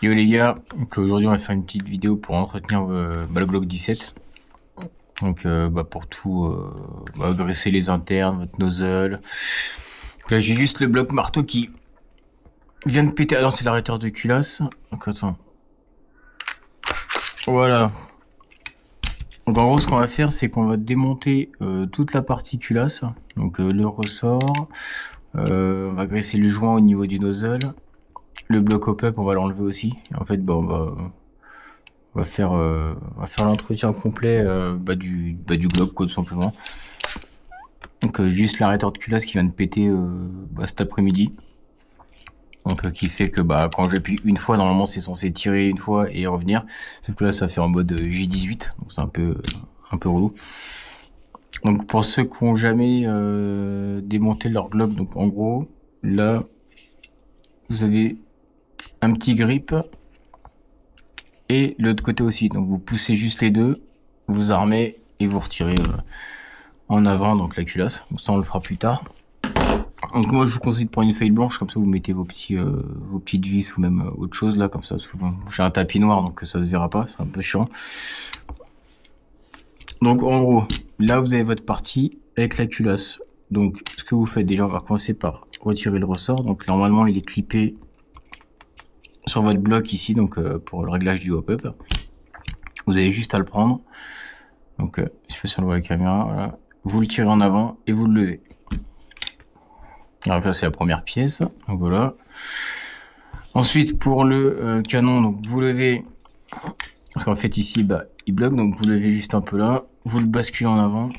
Yo les gars, donc aujourd'hui on va faire une petite vidéo pour entretenir le Glock 17. Donc pour tout graisser les internes, votre nozzle. Donc là j'ai juste le bloc marteau qui vient de péter. Ah non, c'est l'arrêteur de culasse. Donc attends. Voilà. Donc en gros ce qu'on va faire c'est qu'on va démonter toute la partie culasse. Donc le ressort. On va graisser le joint au niveau du nozzle. Le bloc hop-up on va l'enlever aussi. Et en fait on va faire l'entretien complet du Glock quoi, tout simplement. Donc juste l'arrêteur de culasse qui vient de péter cet après-midi. Donc qui fait que quand j'appuie une fois, normalement c'est censé tirer une fois et revenir. Sauf que là ça fait en mode J18, donc c'est un peu relou. Donc pour ceux qui ont jamais démonté leur Glock, donc en gros, là vous avez un petit grip et l'autre côté aussi. Donc vous poussez juste les deux, vous armez et vous retirez en avant donc la culasse. Donc ça on le fera plus tard. Donc moi je vous conseille de prendre une feuille blanche, comme ça vous mettez vos petites vis ou même autre chose là comme ça, parce que bon, j'ai un tapis noir donc ça se verra pas, c'est un peu chiant. Donc en gros, là vous avez votre partie avec la culasse. Donc ce que vous faites déjà, on va commencer par retirer le ressort. Donc normalement il est clippé sur votre bloc ici, donc pour le réglage du hop-up. Vous avez juste à le prendre. Donc je sais pas si on le voit à la caméra, voilà. Vous le tirez en avant et vous le levez. Alors ça c'est la première pièce, donc voilà. Ensuite pour le canon, donc vous levez, parce qu'en fait ici il bloque, donc vous levez juste un peu là, vous le basculez en avant.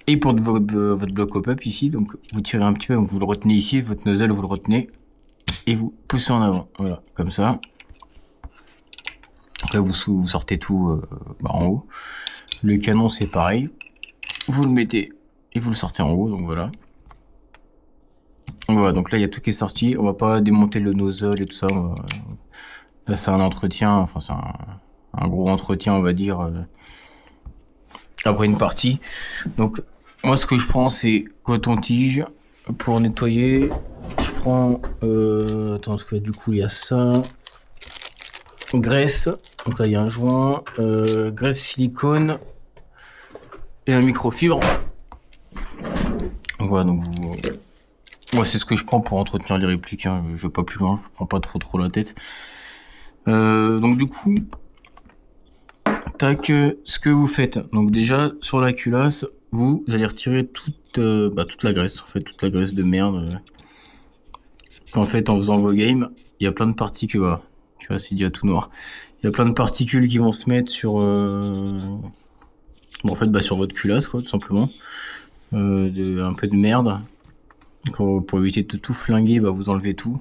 Et pour votre bloc hop-up ici, donc vous tirez un petit peu, donc vous le retenez ici, votre nozzle vous le retenez et vous poussez en avant, voilà, comme ça. Donc là vous sortez tout en haut. Le canon c'est pareil, vous le mettez et vous le sortez en haut, donc voilà. Voilà, donc là il y a tout qui est sorti, on va pas démonter le nozzle et tout ça. Là c'est un entretien, enfin c'est un gros entretien on va dire après une partie. Donc moi ce que je prends c'est coton-tige pour nettoyer. Je prends attends, parce que du coup il y a ça, graisse, donc là il y a un joint, graisse silicone et un microfibre. Donc voilà, donc moi c'est ce que je prends pour entretenir les répliques, hein. Je vais pas plus loin, je prends pas trop la tête. Donc du coup, tac, ce que vous faites, donc déjà sur la culasse, vous allez retirer toute la graisse, en fait toute la graisse de merde. En fait en faisant vos games, il y a plein de particules, voilà. Tu vois, c'est déjà tout noir. Il y a plein de particules qui vont se mettre sur sur votre culasse quoi, tout simplement. Un peu de merde. Donc, pour éviter de tout flinguer, vous enlevez tout.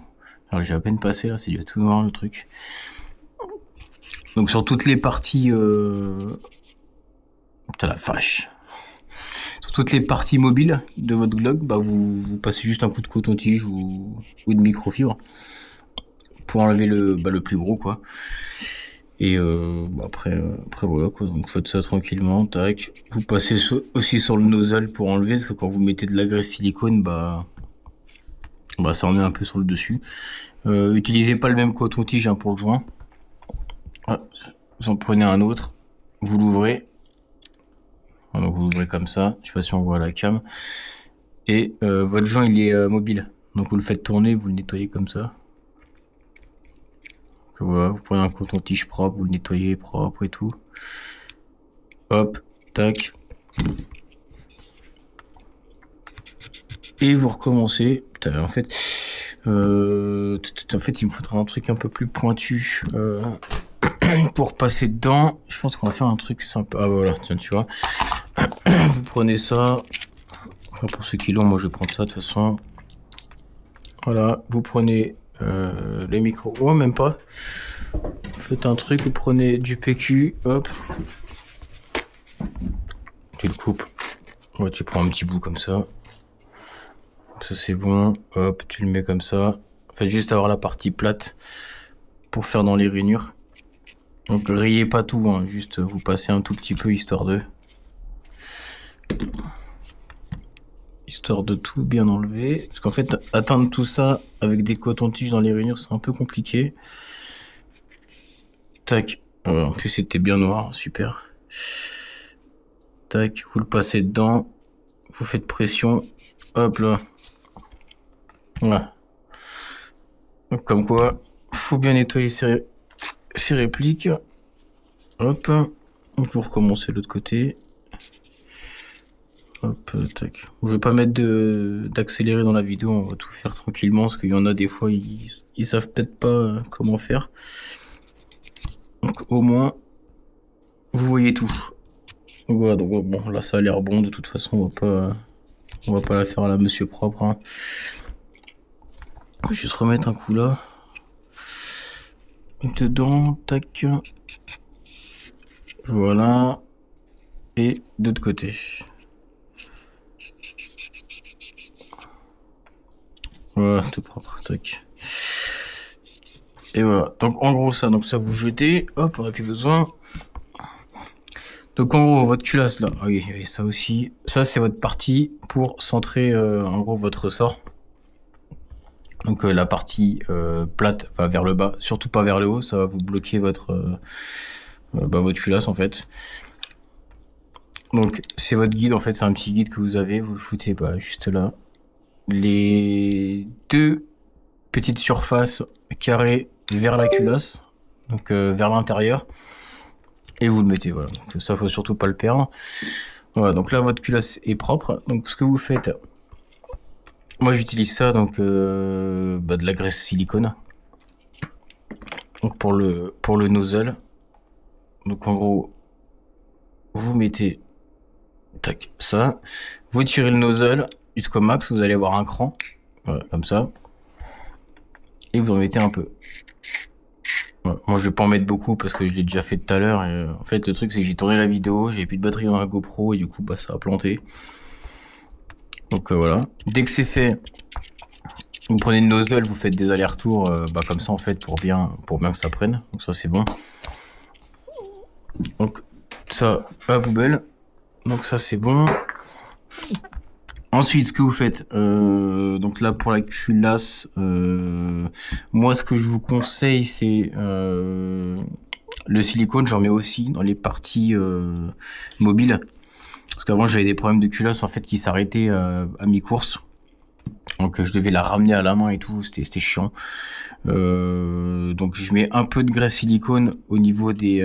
Alors j'ai à peine passé là, c'est déjà tout noir le truc. Donc sur toutes les parties putain la vache. Sur toutes les parties mobiles de votre Glock, vous passez juste un coup de coton-tige ou de microfibre pour enlever le plus gros quoi. Et après voilà quoi, donc faites ça tranquillement, tac. Vous passez aussi sur le nozzle pour enlever, parce que quand vous mettez de la graisse silicone, ça en met un peu sur le dessus. Utilisez pas le même coton-tige pour le joint. Vous en prenez un autre, vous l'ouvrez. Donc vous l'ouvrez comme ça, je sais pas si on voit à la cam. Et votre joint il est mobile, donc vous le faites tourner, vous le nettoyez comme ça. Donc, voilà, vous prenez un coton-tige propre, vous le nettoyez propre et tout. Hop, tac. Et vous recommencez. Putain, en fait, il me faudra un truc un peu plus pointu pour passer dedans. Je pense qu'on va faire un truc sympa. Ah voilà, tiens, tu vois. Vous prenez ça. Enfin, pour ceux qui l'ont, moi je vais prendre ça de toute façon. Voilà, vous prenez les micros. Oh, même pas. Faites un truc, vous prenez du PQ, hop. Tu le coupes. Ouais, tu prends un petit bout comme ça. Ça c'est bon, hop, tu le mets comme ça. Faites juste avoir la partie plate pour faire dans les rainures. Donc grillez pas tout, hein, juste vous passez un tout petit peu histoire de. histoire de tout bien enlever. Parce qu'en fait, atteindre tout ça avec des cotons-tiges dans les rainures, c'est un peu compliqué. Tac. En plus, c'était bien noir, super. Tac, vous le passez dedans. Vous faites pression. Hop là. Voilà. Donc, comme quoi, faut bien nettoyer ces répliques. Hop. Vous recommencez de l'autre côté. Hop, tac. Je vais pas mettre d'accélérer dans la vidéo, on va tout faire tranquillement, parce qu'il y en a des fois, ils savent peut-être pas comment faire. Donc au moins, vous voyez tout. Voilà, donc bon, là ça a l'air bon, de toute façon, on va pas la faire à la monsieur propre. Hein. Je vais juste remettre un coup là. Dedans, tac. Voilà. Et de l'autre côté. Voilà, tout propre, tac. Et voilà, donc en gros ça vous jetez, hop, on n'a plus besoin. Donc en gros, votre culasse là, ah oui, il y avait ça aussi. Ça c'est votre partie pour centrer en gros votre ressort. Donc la partie plate va vers le bas, surtout pas vers le haut, ça va vous bloquer votre culasse en fait. Donc c'est votre guide en fait, c'est un petit guide que vous avez, vous le foutez juste là. Les deux petites surfaces carrées vers la culasse, donc vers l'intérieur, et vous le mettez, voilà. Donc, ça faut surtout pas le perdre. Voilà, donc là votre culasse est propre. Donc ce que vous faites, moi j'utilise ça, donc de la graisse silicone. Donc pour le nozzle. Donc en gros, vous mettez tac ça, vous tirez le nozzle jusqu'au max, vous allez avoir un cran, voilà, comme ça, et vous en mettez un peu. Voilà. Moi je vais pas en mettre beaucoup parce que je l'ai déjà fait tout à l'heure, et en fait le truc c'est que j'ai tourné la vidéo, j'ai plus de batterie dans la GoPro et du coup ça a planté. Donc voilà, dès que c'est fait, vous prenez le nozzle, vous faites des allers-retours comme ça en fait pour bien que ça prenne. Donc ça c'est bon. Donc ça à la poubelle. Donc ça c'est bon. Ensuite, ce que vous faites, donc là pour la culasse, moi ce que je vous conseille c'est le silicone, j'en mets aussi dans les parties mobiles. Parce qu'avant j'avais des problèmes de culasse en fait qui s'arrêtaient à mi-course. Donc je devais la ramener à la main et tout, c'était chiant. Donc je mets un peu de graisse silicone au niveau des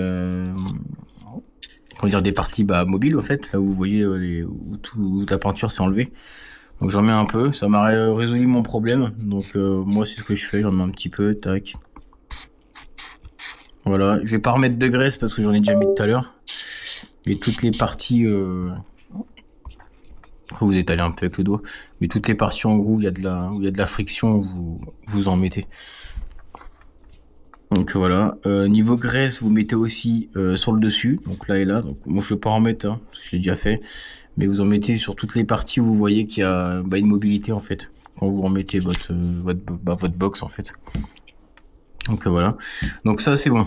des parties mobiles, au fait, là où vous voyez où toute la peinture s'est enlevée. Donc j'en mets un peu, ça m'a résolu mon problème. Donc moi c'est ce que je fais, j'en mets un petit peu, tac. Voilà, je vais pas remettre de graisse parce que j'en ai déjà mis tout à l'heure. Mais toutes les parties, vous étalez un peu avec le doigt, mais toutes les parties en gros où il y a de la friction, vous en mettez. Donc voilà, niveau graisse, vous mettez aussi sur le dessus, donc là et là. Donc moi je vais pas en mettre, hein, parce que j'ai déjà fait, mais vous en mettez sur toutes les parties où vous voyez qu'il y a une mobilité en fait, quand vous remettez votre box en fait. Donc voilà, donc ça c'est bon.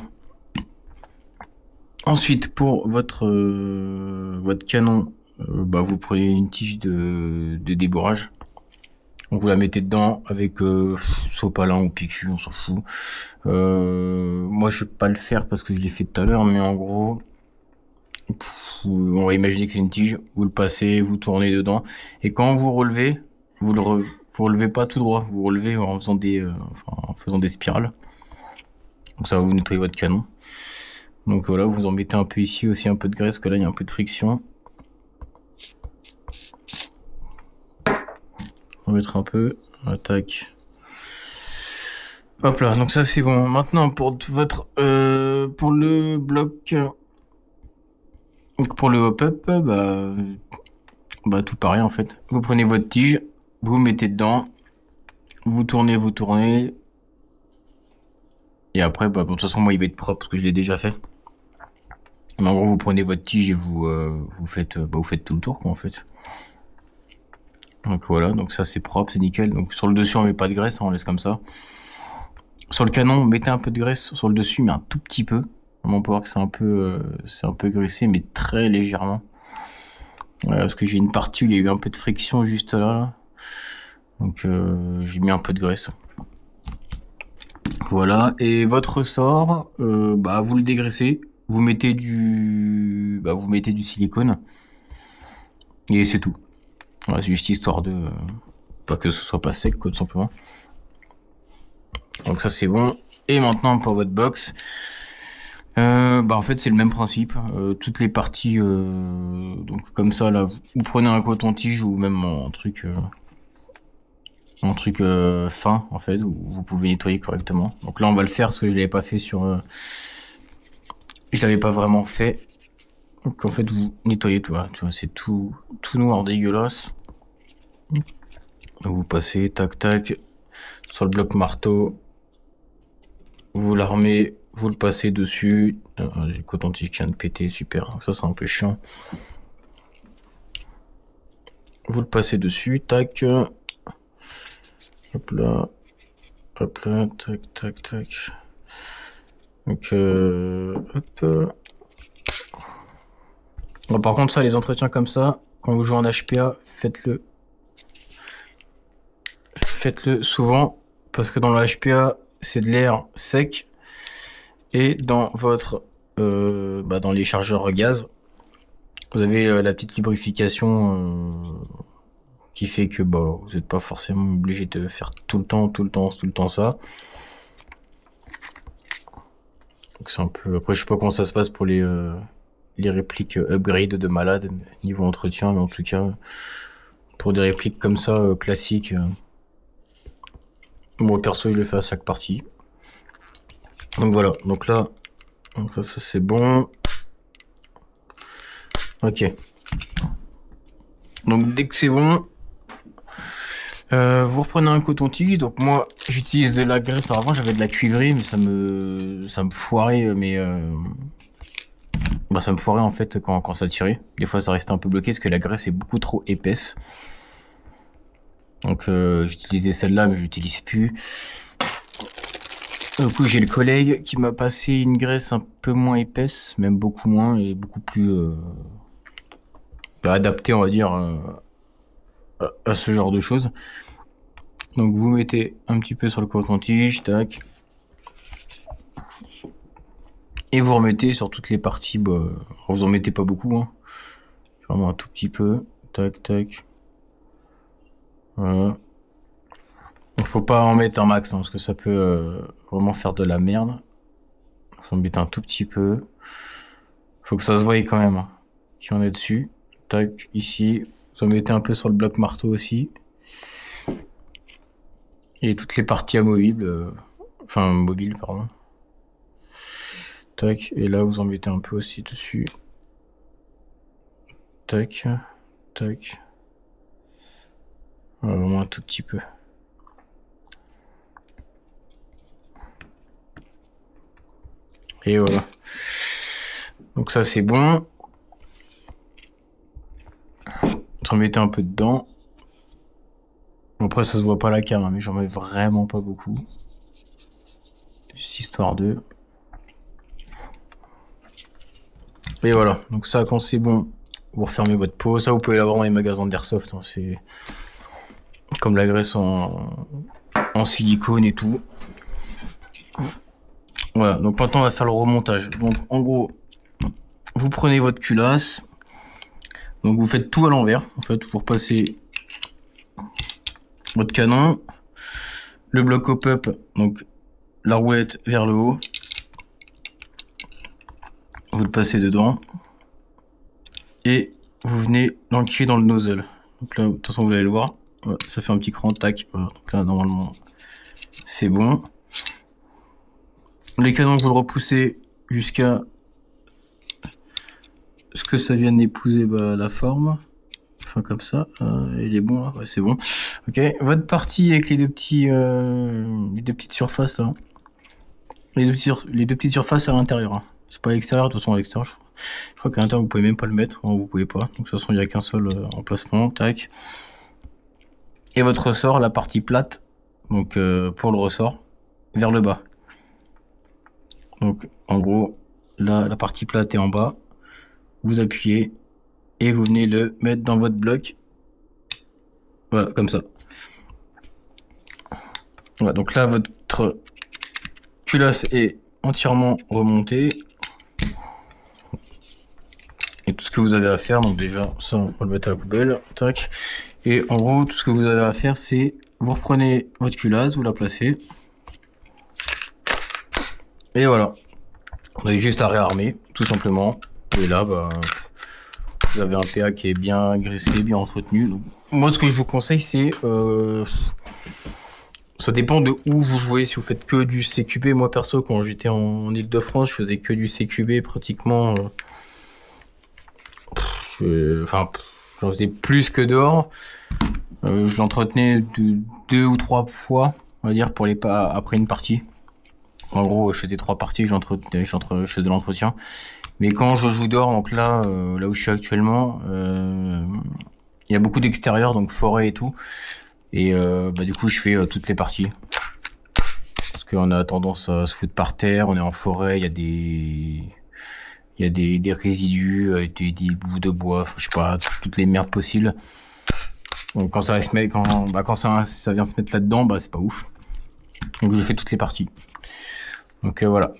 Ensuite pour votre canon, vous prenez une tige de débourrage. Donc vous la mettez dedans avec sopalin ou PQ, on s'en fout. Moi je vais pas le faire parce que je l'ai fait tout à l'heure, mais en gros, on va imaginer que c'est une tige, vous le passez, vous tournez dedans, et quand vous relevez, vous relevez pas tout droit, vous relevez en faisant des spirales. Donc ça va vous nettoyer votre canon. Donc voilà, vous en mettez un peu ici aussi, un peu de graisse, que là il y a un peu de friction. On va mettre un peu, attaque. Hop là, donc ça c'est bon. Maintenant pour votre pour le bloc, donc pour le hop-up, tout pareil en fait. Vous prenez votre tige, vous mettez dedans, vous tournez, et après de toute façon moi il va être propre parce que je l'ai déjà fait. Mais en gros vous prenez votre tige et vous faites tout le tour quoi en fait. Donc voilà, donc ça c'est propre, c'est nickel. Donc sur le dessus on met pas de graisse, on laisse comme ça. Sur le canon, mettez un peu de graisse sur le dessus, mais un tout petit peu. On peut voir que c'est un peu graissé, mais très légèrement. Ouais, parce que j'ai une partie où il y a eu un peu de friction juste là. Donc j'ai mis un peu de graisse. Voilà, et votre ressort, bah vous le dégraissez, vous mettez du silicone, et c'est tout. Voilà, c'est juste histoire de pas que ce soit pas sec, quoi, tout simplement. Donc ça c'est bon. Et maintenant pour votre box, bah en fait c'est le même principe. Toutes les parties, donc comme ça là, vous prenez un coton-tige ou même un truc fin en fait, où vous pouvez nettoyer correctement. Donc là on va le faire parce que je l'avais pas fait je l'avais pas vraiment fait. Donc en fait vous nettoyez tout, tu vois, c'est tout noir dégueulasse. Donc vous passez tac tac sur le bloc marteau, vous l'armez, vous le passez dessus. J'ai le coton-tige qui vient de péter, super. Donc ça c'est un peu chiant. Vous le passez dessus, tac. Hop là, tac tac tac. Donc hop. Bon, par contre ça, les entretiens comme ça, quand vous jouez en HPA, faites-le souvent, parce que dans le HPA, c'est de l'air sec, et dans votre dans les chargeurs gaz, vous avez la petite lubrification qui fait que vous n'êtes pas forcément obligé de faire tout le temps ça. Donc c'est un peu. Après je sais pas comment ça se passe pour les répliques upgrade de malade niveau entretien, mais en tout cas pour des répliques comme ça classiques, moi perso je le fais à chaque partie. Donc voilà, donc là ça c'est bon. Ok. Donc dès que c'est bon, vous reprenez un coton-tige. Donc moi j'utilise de la graisse. Alors avant j'avais de la cuivrée, mais ça me foirait, ça me foirait en fait quand ça tirait. Des fois ça restait un peu bloqué parce que la graisse est beaucoup trop épaisse. Donc j'utilisais celle-là, mais j'utilise plus. Du coup j'ai le collègue qui m'a passé une graisse un peu moins épaisse, même beaucoup moins, et beaucoup plus adaptée on va dire à ce genre de choses. Donc vous mettez un petit peu sur le coton-tige, tac. Et vous remettez sur toutes les parties, vous en mettez pas beaucoup, hein. Vraiment un tout petit peu, tac tac. Voilà. Donc faut pas en mettre un max, hein, parce que ça peut vraiment faire de la merde. Vous en mettez un tout petit peu. Faut que ça se voie quand même, hein, qui en est dessus. Tac, ici. Vous en mettez un peu sur le bloc marteau aussi. Et toutes les parties amovibles, mobiles, pardon. Tac, et là vous en mettez un peu aussi dessus. Tac, tac. Voilà, vraiment un tout petit peu. Et voilà. Donc ça c'est bon. Vous en mettez un peu dedans. Après ça se voit pas la cam, hein, mais j'en mets vraiment pas beaucoup. Juste histoire de... Et voilà, donc ça quand c'est bon, vous refermez votre pot. Ça vous pouvez l'avoir dans les magasins d'Airsoft, hein. C'est comme la graisse en silicone et tout. Voilà, donc maintenant on va faire le remontage. Donc en gros, vous prenez votre culasse, donc vous faites tout à l'envers, en fait, pour passer votre canon, le bloc hop-up, donc la roulette vers le haut, vous le passez dedans, et vous venez l'enquiller dans le nozzle. Donc là, de toute façon vous allez le voir, voilà, ça fait un petit cran, tac, voilà. Donc là normalement c'est bon. Les canons vous le repoussez jusqu'à ce que ça vienne épouser la forme. Enfin comme ça, il est bon là, ouais, c'est bon. Ok, votre partie avec les deux petites surfaces là. Les deux petites surfaces à l'intérieur, hein. C'est pas à l'extérieur, de toute façon à l'extérieur. Je crois qu'à l'intérieur vous pouvez même pas le mettre, hein, vous pouvez pas. Donc de toute façon il n'y a qu'un seul emplacement, tac. Et votre ressort, la partie plate, donc pour le ressort, vers le bas. Donc en gros, là la partie plate est en bas. Vous appuyez et vous venez le mettre dans votre bloc. Voilà, comme ça. Voilà, donc là, votre culasse est entièrement remontée. Et tout ce que vous avez à faire, donc déjà, ça, on va le mettre à la poubelle. Tac. Et en gros, tout ce que vous avez à faire, c'est vous reprenez votre culasse, vous la placez. Et voilà. Vous avez juste à réarmer, tout simplement. Et là, bah, vous avez un PA qui est bien graissé, bien entretenu. Donc, moi, ce que je vous conseille, c'est... ça dépend de où vous jouez. Si vous faites que du CQB, moi perso, quand j'étais en Ile-de-France, je faisais que du CQB pratiquement. Enfin, j'en faisais plus que dehors. Je l'entretenais 2 ou 3 fois, on va dire, pour les pas après une partie. En gros, je faisais 3 parties, je faisais l'entretien. Mais quand je joue dehors, donc là, là où je suis actuellement, il y a beaucoup d'extérieur, donc forêt et tout. Et bah, du coup, je fais toutes les parties. Parce qu'on a tendance à se foutre par terre, on est en forêt, il y a des résidus, des bouts de bois, je sais pas, toutes les merdes possibles. Donc quand ça vient se mettre là-dedans, bah c'est pas ouf. Donc je fais toutes les parties. Donc voilà.